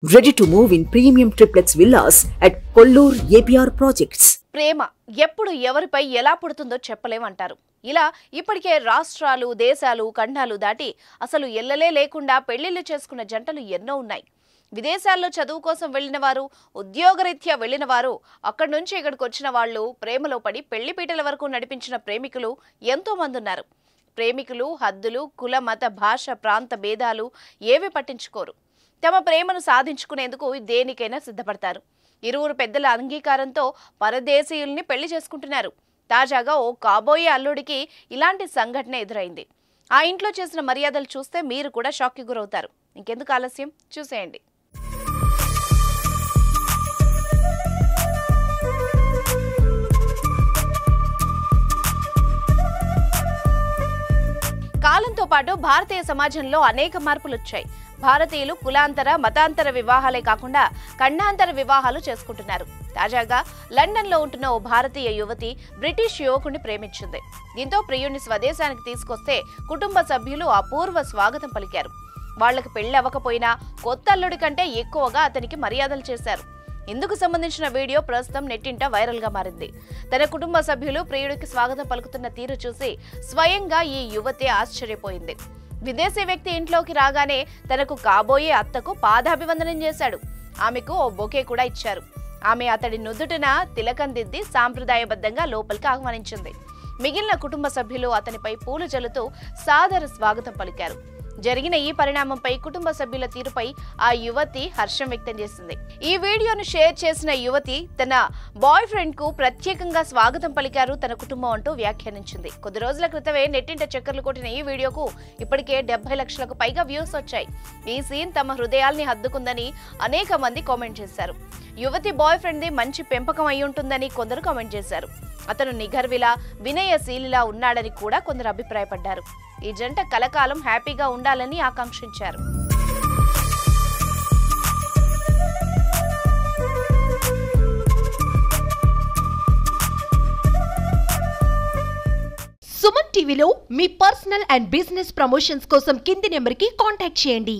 Ready to move in premium triplex villas at Kollur APR projects. ప్రేమ ఎప్పుడు ఎవరిపై ఎలా పుడుతుందో చెప్పలేమంటారు. ఇలా ఇప్పటికే రాష్ట్రాలు, దేశాలు, ఖండాలు దాటి అసలు ఎల్లలే లేకుండా పెళ్లిళ్లు చేసుకున్న జంటలు ఎన్నో ఉన్నాయి. విదేశాల్లో చదువు కోసం వెళ్లిన వారు, ఉద్యోగరీత్యా వెళ్లిన వారు, అక్కడి నుంచి ఇక్కడికి వచ్చిన వాళ్ళు, ప్రేమలో పడి పెళ్లిపీటల వరకు నడిపించిన ప్రేమికులు ఎంతో మంది ఉన్నారు. ప్రేమికులు హద్దులు, కుల, మత, భాష, ప్రాంత భేదాలు ఏవి పట్టించుకోరు. తమ ప్రేమను సాధించుకునేందుకు దేనికైనా సిద్ధపడతారు. ఇరువురు పెద్దల అంగీకారంతో పరదేశీయుల్ని పెళ్లి చేసుకుంటున్నారు. తాజాగా ఓ కాబోయే అల్లుడికి ఇలాంటి సంఘటన ఎదురైంది. ఆ ఇంట్లో చేసిన మర్యాదలు చూస్తే మీరు కూడా షాక్కి గురవుతారు. ఇంకెందుకు ఆలస్యం, చూసేయండి. కాలంతో పాటు భారతీయ సమాజంలో అనేక మార్పులు వచ్చాయి. భారతీయులు కులాంతర, మతాంతర వివాహాలే కాకుండా ఖండాంతర వివాహాలు చేసుకుంటున్నారు. తాజాగా లండన్లో ఉంటున్న ఓ భారతీయ యువతి బ్రిటిష్ యువకుడిని ప్రేమించింది. దీంతో ప్రియుడిని స్వదేశానికి తీసుకొస్తే కుటుంబ సభ్యులు అపూర్వ స్వాగతం పలికారు. వాళ్లకు పెళ్లి అవ్వకపోయినా కొత్త అల్లుడి కంటే ఎక్కువగా అతనికి మర్యాదలు చేశారు. ఇందుకు సంబంధించిన వీడియో ప్రస్తుతం నెట్టింట వైరల్ గా మారింది. తన కుటుంబ సభ్యులు ప్రియుడికి స్వాగతం పలుకుతున్న తీరు చూసి స్వయంగా ఈ యువతి ఆశ్చర్యపోయింది. విదేశీ వ్యక్తి ఇంట్లోకి రాగానే తనకు కాబోయే అత్తకు పాదాభివందనం చేశాడు. ఆమెకు ఓ బొకే కూడా ఇచ్చారు. ఆమె అతడి నుదుటిన తిలకం దిద్ది సాంప్రదాయబద్ధంగా లోపలికి ఆహ్వానించింది. మిగిలిన కుటుంబ సభ్యులు అతనిపై పూలు జల్లుతూ సాదర స్వాగతం పలికారు. జరిగిన ఈ పరిణామంపై కుటుంబ సభ్యుల తీరుపై ఆ యువతి హర్షం వ్యక్తం చేసింది. ఈ వీడియోను షేర్ చేసిన యువతి తన బాయ్ ఫ్రెండ్ కు ప్రత్యేకంగా స్వాగతం పలికారు తన కుటుంబం అంటూ వ్యాఖ్యానించింది. కొద్ది రోజుల క్రితమే నెట్టింట చక్కర్లు కొట్టిన ఈ వీడియోకు ఇప్పటికే 70 లక్షలకు పైగా వ్యూస్ వచ్చాయి. ఈ సీన్ తమ హృదయాల్ని హద్దుకుందని అనేక మంది కామెంట్ చేశారు. యువతి బాయ్ ఫ్రెండ్ ది మంచి పెంపకం అయి ఉంటుందని కొందరు కామెంట్ చేశారు. అతను నిగర్విలా, వినయశీలిలా ఉన్నాడని కూడా కొందరు అభిప్రాయపడ్డారు. ఈ జంట కలకాలం హ్యాపీగా ఉండాలని ఆకాంక్షించారు. సుమన్ టీవీలో మీ పర్సనల్ అండ్ బిజినెస్ ప్రమోషన్స్ కోసం కింది నెంబర్కి కాంటాక్ట్ చేయండి.